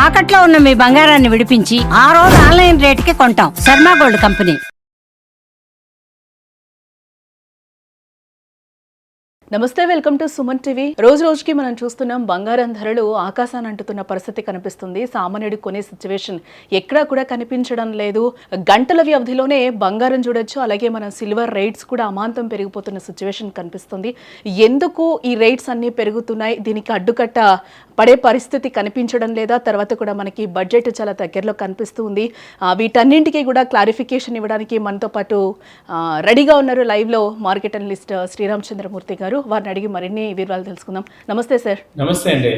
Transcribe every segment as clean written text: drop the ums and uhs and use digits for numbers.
తాకట్లో ఉన్న మీ బంగారాన్ని విడిపించి ఆ రోజు ఆన్లైన్ రేటుకి కొంటాం. Sharma gold company. నమస్తే, వెల్కమ్ టు సుమన్ టీవీ. రోజు రోజుకి మనం చూస్తున్నాం బంగారం ధరలు ఆకాశాన్ని అంటుతున్న పరిస్థితి కనిపిస్తుంది. సామాన్యుడి కొనే సిచ్యువేషన్ ఎక్కడా కూడా కనిపించడం లేదు. గంటల వ్యవధిలోనే బంగారం చూడొచ్చు, అలాగే మన సిల్వర్ రేట్స్ కూడా అమాంతం పెరిగిపోతున్న సిచ్యువేషన్ కనిపిస్తుంది. ఎందుకు ఈ రేట్స్ అన్నీ పెరుగుతున్నాయి, దీనికి అడ్డుకట్ట పడే పరిస్థితి కనిపించడం లేదా? తర్వాత కూడా మనకి బడ్జెట్ చాలా దగ్గరలో కనిపిస్తుంది. వీటన్నింటికీ కూడా క్లారిఫికేషన్ ఇవ్వడానికి మనతో పాటు రెడీగా ఉన్నారు లైవ్లో మార్కెట్ అనలిస్ట్ శ్రీరామచంద్రమూర్తి గారు. వారిని అడిగి మరిన్ని వివరాలు తెలుసుకుందాం. నమస్తే సార్. నమస్తే అండి.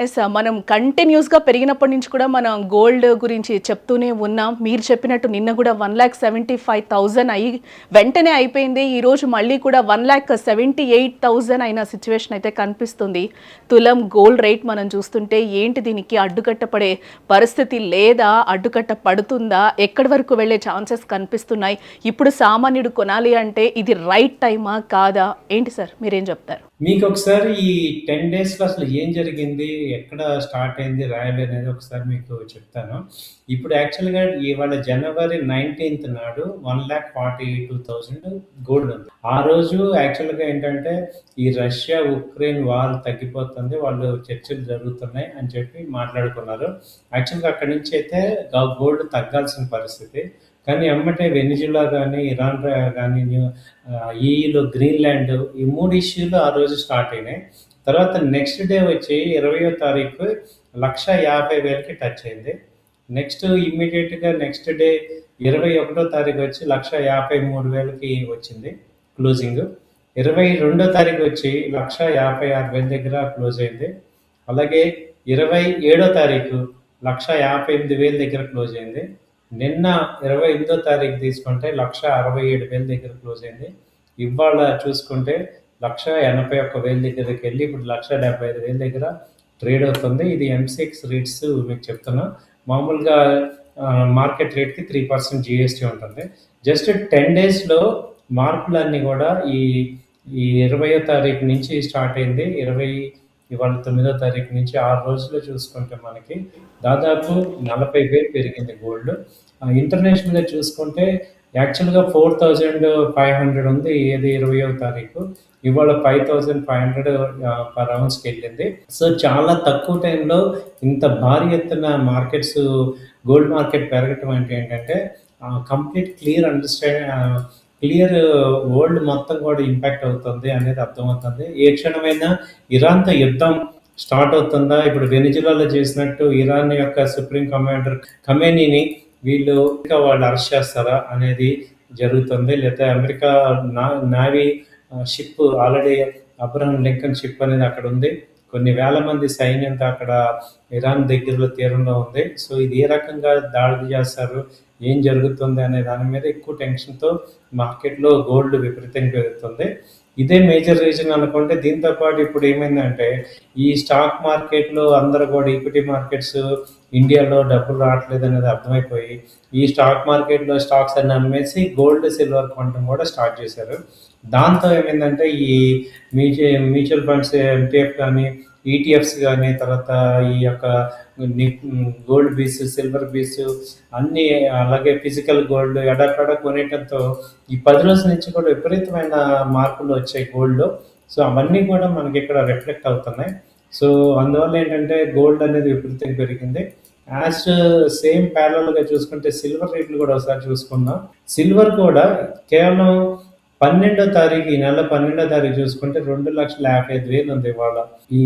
ఎస్, మనం కంటిన్యూస్గా పెరిగినప్పటి నుంచి కూడా మనం గోల్డ్ గురించి చెప్తూనే ఉన్నాం. మీరు చెప్పినట్టు నిన్న కూడా 1,75,000 అయ్యి వెంటనే అయిపోయింది. ఈరోజు మళ్ళీ కూడా 1,78,000 అయిన సిచ్యువేషన్ అయితే కనిపిస్తుంది. తులం గోల్డ్ రేట్ మనం చూస్తుంటే ఏంటి, దీనికి అడ్డుకట్ట పడే పరిస్థితి లేదా, అడ్డుకట్ట పడుతుందా, ఎక్కడి వరకు వెళ్ళే ఛాన్సెస్ కనిపిస్తున్నాయి? ఇప్పుడు సామాన్యుడు కొనాలి అంటే ఇది రైట్ టైమా కాదా? ఏంటి సార్, మీరేం చెప్తారు? మీకు ఒకసారి ఈ 10 డేస్లో అసలు ఏం జరిగింది, ఎక్కడ స్టార్ట్ అయింది ర్యాలీ అనేది ఒకసారి మీకు చెప్తాను. ఇప్పుడు యాక్చువల్గా ఇవాళ జనవరి 19th నాడు 1,42,000 గోల్డ్ ఉంది. ఆ రోజు యాక్చువల్గా ఏంటంటే ఈ రష్యా ఉక్రెయిన్ వార్ తగ్గిపోతుంది, వాళ్ళు చర్చలు జరుగుతున్నాయి అని చెప్పి మాట్లాడుకున్నారు. యాక్చువల్గా అక్కడి నుంచి అయితే గోల్డ్ తగ్గాల్సిన పరిస్థితి. కానీ ఎమ్మటే వెనిజులా కానీ, ఇరాన్ కానీ, ఈలో గ్రీన్లాండ్, ఈ 3 ఇష్యూలు ఆ రోజు స్టార్ట్ అయినాయి. తర్వాత నెక్స్ట్ డే వచ్చి 20వ తారీఖు 1,50,000కి టచ్ అయింది. నెక్స్ట్ ఇమ్మీడియట్గా నెక్స్ట్ డే 21వ తారీఖు వచ్చి 1,53,000కి వచ్చింది క్లోజింగ్. 22వ తారీఖు వచ్చి 1,56,000 దగ్గర క్లోజ్ అయింది. అలాగే 27వ తారీఖు 1,58,000 దగ్గర క్లోజ్ అయింది. నిన్న 28వ తారీఖు తీసుకుంటే 1,67,000 దగ్గర క్లోజ్ అయింది. ఇవాళ చూసుకుంటే 1,81,000 దగ్గరికి వెళ్ళి ఇప్పుడు 1,75,000 దగ్గర ట్రేడ్ అవుతుంది. ఇది M6 రేట్స్ మీకు చెప్తున్నా. మామూలుగా మార్కెట్ రేట్కి 3% GST ఉంటుంది. జస్ట్ 10 డేస్లో మార్పులన్నీ కూడా ఈ 20వ తారీఖు నుంచి స్టార్ట్ అయింది. ఇవాళ 9వ తారీఖు నుంచి 6 రోజుల్లో చూసుకుంటే మనకి దాదాపు 40,000 పెరిగింది గోల్డ్. ఇంటర్నేషనల్గా చూసుకుంటే యాక్చువల్గా 4,500 ఉంది ఏది 20వ తారీఖు. ఇవాళ 5,500 పర్ అవన్స్కి వెళ్ళింది. సో చాలా తక్కువ టైంలో ఇంత భారీ ఎత్తున మార్కెట్స్, గోల్డ్ మార్కెట్ పెరగటం అంటే ఏంటంటే కంప్లీట్ క్లియర్ వరల్డ్ మొత్తం కూడా ఇంపాక్ట్ అవుతుంది అనేది అర్థమవుతుంది. ఏ క్షణమైనా ఇరాన్తో యుద్ధం స్టార్ట్ అవుతుందా, ఇప్పుడు వెనిజులాలో చేసినట్టు ఇరాన్ యొక్క సుప్రీం కమాండర్ ఖమేనీని వాళ్ళు అరెస్ట్ చేస్తారా అనేది జరుగుతుంది. లేదా America navy ship already Abraham Lincoln ship అనేది అక్కడ ఉంది. కొన్ని వేల మంది సైన్యంతో అక్కడ ఇరాన్ దగ్గరలో తీరంలో ఉంది. సో ఇది ఏ రకంగా దాడి చేస్తారు, ఏం జరుగుతుంది అనే దాని మీద ఎక్కువ టెన్షన్తో మార్కెట్లో గోల్డ్ విపరీతంగా పెరుగుతుంది. ఇదే మేజర్ రీజన్ అనుకుంటే, దీంతోపాటు ఇప్పుడు ఏమైందంటే ఈ స్టాక్ మార్కెట్లో అందరూ కూడా ఈక్విటీ మార్కెట్స్ ఇండియాలో డబ్బులు రావట్లేదు అనేది అర్థమైపోయి ఈ స్టాక్ మార్కెట్లో స్టాక్స్ అన్ని అమ్మేసి గోల్డ్ సిల్వర్ కొనడం కూడా స్టార్ట్ చేశారు. దాంతో ఏమైందంటే ఈ మ్యూచువల్ ఫండ్స్ MTF కానీ, ETFs కానీ, తర్వాత ఈ యొక్క గోల్డ్ బీస్, సిల్వర్ బీస్ అన్నీ, అలాగే ఫిజికల్ గోల్డ్ ఎడక్కడ కొనేటంతో ఈ 10 రోజుల నుంచి కూడా విపరీతమైన మార్పులు వచ్చాయి గోల్డ్లో. సో అవన్నీ కూడా మనకి ఇక్కడ రిఫ్లెక్ట్ అవుతున్నాయి. సో అందువల్ల ఏంటంటే గోల్డ్ అనేది విపరీతంగా పెరిగింది. యాజ్ సేమ్ ప్యారల్గా చూసుకుంటే సిల్వర్ రేట్లు కూడా ఒకసారి చూసుకుందాం. సిల్వర్ కూడా కేవలం 12వ తారీఖు, ఈ నెల 12వ తారీఖు చూసుకుంటే 2,55,000 ఉంది. ఇవాళ ఈ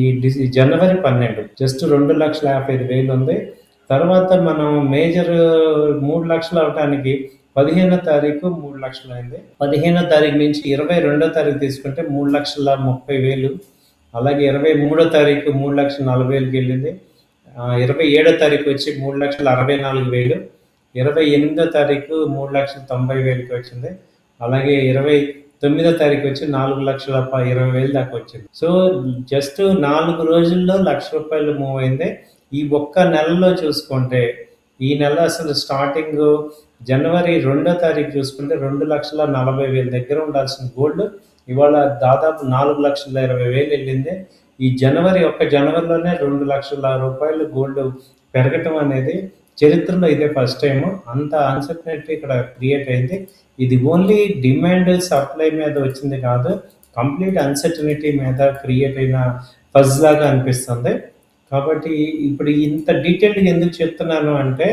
జనవరి 12 జస్ట్ 2,55,000 ఉంది. తర్వాత మనం మేజర్ 3 లక్షలు అవడానికి 15వ తారీఖు 3 లక్షలు అయింది. 15వ తారీఖు నుంచి 22వ తారీఖు తీసుకుంటే 3,30,000. అలాగే 23వ తారీఖు 3,40,000కి వెళ్ళింది. 27వ తారీఖు వచ్చి 3,64,000. 28వ తారీఖు 3,90,000కి వచ్చింది. అలాగే 29వ తారీఖు వచ్చి 4,20,000 దాకా వచ్చింది. సో జస్ట్ 4 రోజుల్లో ₹1,00,000 మూవ్ అయింది. ఈ ఒక్క నెలలో చూసుకుంటే, ఈ నెల అసలు స్టార్టింగ్ జనవరి 2వ తారీఖు చూసుకుంటే 2,40,000 దగ్గర ఉండాల్సిన గోల్డ్ ఇవాళ దాదాపు 4,20,000 వెళ్ళింది. ఈ జనవరిలోనే ₹2,00,000 గోల్డ్ పెరగటం అనేది చరిత్రలో ఇదే ఫస్ట్ టైము. అంత అన్సర్టనిటీ ఇక్కడ క్రియేట్ అయింది. ఇది ఓన్లీ డిమాండ్, సప్లై మీద వచ్చింది కాదు. కంప్లీట్ అన్సర్టనిటీ మీద క్రియేట్ అయిన ఫజ్ లాగా అనిపిస్తుంది. కాబట్టి ఇప్పుడు ఇంత డీటెయిల్డ్‌గా ఎందుకు చెప్తున్నాను అంటే,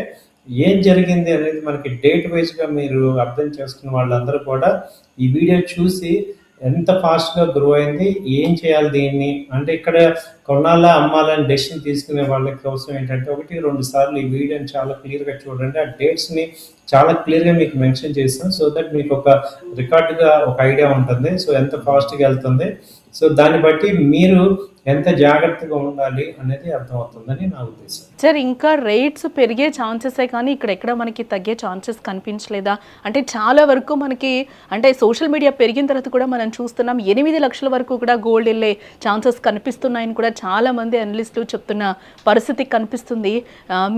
ఏం జరిగింది అనేది మనకి డేట్ వైస్‌గా మీరు అర్థం చేసుకున్న వాళ్ళందరూ కూడా ఈ వీడియో చూసి ఎంత ఫాస్ట్‌గా గ్రో అయింది, ఏం చేయాలి దీన్ని అంటే ఇక్కడ కొనాలా, అమ్మాలని డెసిషన్ తీసుకునే వాళ్ళ కోసం ఏంటంటే 1, 2 సార్లు ఈ వీడియోని చాలా క్లియర్‌గా చూడండి. ఆ డేట్స్‌ని చాలా క్లియర్‌గా మీకు మెన్షన్ చేశాను. సో దట్ మీకు ఒక రికార్డ్‌గా ఒక ఐడియా ఉంటుంది. సో ఎంత ఫాస్ట్‌గా ఎళ్తుంది. సో దాన్ని బట్టి మీరు ఎంత జాగ్రత్తగా ఉండాలి అనేది అర్థమవుతుందని నా ఉద్దేశం. సార్ ఇంకా రేట్స్ పెరిగే ఛాన్సెసే కానీ ఇక్కడ మనకి తగ్గే ఛాన్సెస్ కనిపించలేదా? అంటే చాలా వరకు మనకి అంటే సోషల్ మీడియా పెరిగిన తర్వాత కూడా మనం చూస్తున్నాం 8 లక్షల వరకు కూడా గోల్డ్ వెళ్ళే ఛాన్సెస్ కనిపిస్తున్నాయని కూడా చాలా మంది అనలిస్టులు చెప్తున్న పరిస్థితి కనిపిస్తుంది.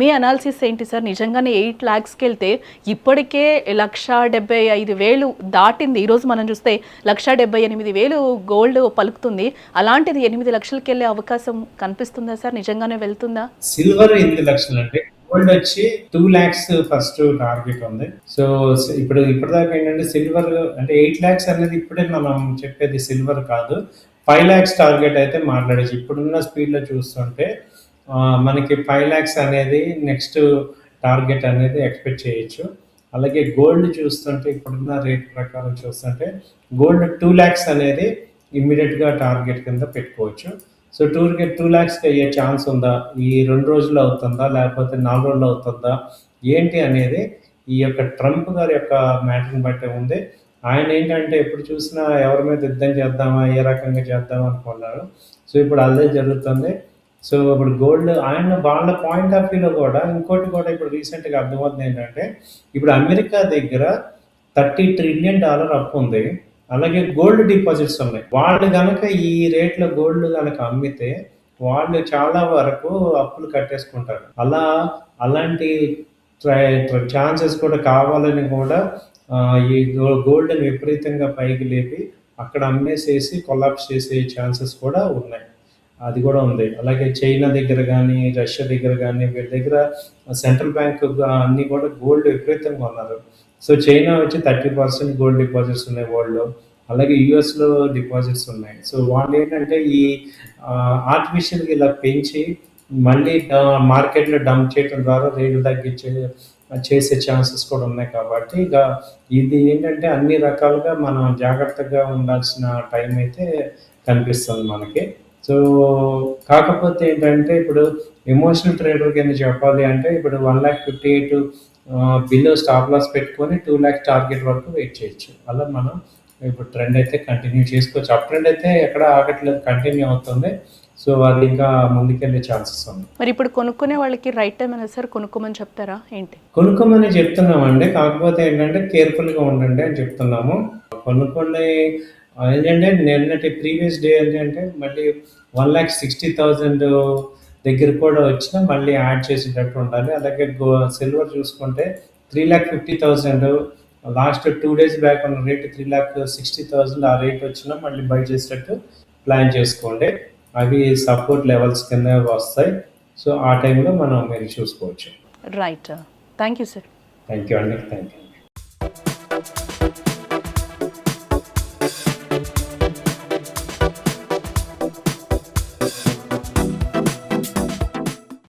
మీ అనాలిసిస్ ఏంటి సార్? నిజంగానే 8 lakhsకి వెళ్తే ఇప్పటికే 1,75,000 దాటింది. ఈరోజు మనం చూస్తే 1,78,000 గోల్డ్ పలుకుతుంది. అలాంటిది 8 లక్షలకి వెళ్ళే అవకాశం కనిపిస్తుందా సార్? నిజంగానే వెళ్తుందా? సిల్వర్ 8 లక్షలు అంటే గోల్డ్ వచ్చి 2 lakhs ఫస్ట్ టార్గెట్ ఉంది. సో ఇప్పటిదాకా ఏంటంటే సిల్వర్ అంటే 8 lakhs అనేది ఇప్పుడే మనం చెప్పేది సిల్వర్ కాదు. 5 lakhs టార్గెట్ అయితే మాట్లాడచ్చు. ఇప్పుడున్న స్పీడ్ లో చూస్తుంటే మనకి 5 lakhs అనేది నెక్స్ట్ టార్గెట్ అనేది ఎక్స్పెక్ట్ చేయొచ్చు. అలాగే గోల్డ్ చూస్తుంటే ఇప్పుడున్న రేట్ ప్రకారం చూస్తుంటే గోల్డ్ 2 lakhs అనేది ఇమ్మీడియట్ గా టార్గెట్ కింద పెట్టుకోవచ్చు. సో 2 lakhsకి అయ్యే ఛాన్స్ ఉందా? ఈ 2 రోజుల్లో అవుతుందా? లేకపోతే 4 రోజుల్లో అవుతుందా? ఏంటి అనేది ఈ యొక్క ట్రంప్ గారి యొక్క మ్యాటర్‌ని బట్టి ఉంది. ఆయన ఏంటంటే ఎప్పుడు చూసినా ఎవరి మీద యుద్ధం చేద్దామా, ఏ రకంగా చేద్దామా అనుకున్నారు. సో ఇప్పుడు అదే జరుగుతుంది. సో ఇప్పుడు గోల్డ్ వాళ్ళ పాయింట్ ఆఫ్ వ్యూలో కూడా ఇంకోటి కూడా ఇప్పుడు రీసెంట్‌గా అర్థమవుతుంది ఏంటంటే, ఇప్పుడు అమెరికా దగ్గర $30 trillion అప్పు ఉంది. అలాగే గోల్డ్ డిపాజిట్స్ ఉన్నాయి. వాళ్ళు గనక ఈ రేట్‌లో గోల్డ్ గనక అమ్మితే వాళ్ళు చాలా వరకు అప్పులు కట్టేసుకుంటారు. అలాంటి ఛాన్సెస్ కూడా కావాలని కూడా ఈ గోల్డ్‌ని విపరీతంగా పైకి లేపి అక్కడ అమ్మేసేసి కొలాప్స్ చేసే ఛాన్సెస్ కూడా ఉన్నాయి. అది కూడా ఉంది. అలాగే చైనా దగ్గర గానీ, రష్యా దగ్గర గానీ వీళ్ళ దగ్గర సెంట్రల్ బ్యాంక్ అన్నీ కూడా గోల్డ్ విపరీతంగా ఉన్నారు. సో చైనా వచ్చి 30% గోల్డ్ డిపాజిట్స్ ఉన్నాయి వరల్డ్‌లో. అలాగే యూఎస్‌లో డిపాజిట్స్ ఉన్నాయి. సో వాళ్ళేంటంటే ఈ ఆర్టిఫిషియల్‌గా ఇలా పెంచి మళ్ళీ మార్కెట్‌లో డంప్ చేయడం ద్వారా రేట్లు చేసే ఛాన్సెస్ కూడా ఉన్నాయి కాబట్టి ఇది ఏంటంటే అన్ని రకాలుగా మనం జాగ్రత్తగా ఉండాల్సిన టైం అయితే కనిపిస్తుంది మనకి. సో కాకపోతే ఏంటంటే ఇప్పుడు ఎమోషనల్ ట్రేడర్ కింద చెప్పాలి అంటే ఇప్పుడు 1,58,000 బిలో స్టాప్ లాస్ పెట్టుకొని 2 lakhs టార్గెట్ వరకు వెయిట్ చేయొచ్చు. అలా మనం ఇప్పుడు ట్రెండ్ అయితే కంటిన్యూ చేసుకోవచ్చు. అప్ ట్రెండ్ అయితే ఎక్కడ ఆగట్లేదు, కంటిన్యూ అవుతుంది. సో అది ఇంకా ముందుకెళ్ళే ఛాన్సెస్ ఉంది. మరి ఇప్పుడు కొనుక్కునే వాళ్ళకి రైట్ టైం అనేది సార్ కొనుక్కోమని చెప్తారా ఏంటి? కొనుక్కోమని చెప్తున్నామండి. కాకపోతే ఏంటంటే కేర్ఫుల్‌గా ఉండండి అని చెప్తున్నాము. కొనుక్కోండి ఏంటంటే నిన్నటి ప్రీవియస్ డే ఏంటంటే మళ్ళీ 1,60,000 దగ్గర కూడా వచ్చినా మళ్ళీ యాడ్ చేసేటట్టు ఉండాలి. అలాగే సిల్వర్ చూసుకుంటే 3,50,000 లాస్ట్ 2 days బ్యాక్ ఉన్న రేట్ 3,60,000 ఆ రేట్ వచ్చినా మళ్ళీ బై చేసేటట్టు ప్లాన్ చేసుకోండి. అవి సపోర్ట్ లెవెల్స్ కింద వస్తాయి. సో ఆ టైంలో మీరు చూసుకోవచ్చు. Right. Thank you sir. Thank you అండి. Thank you.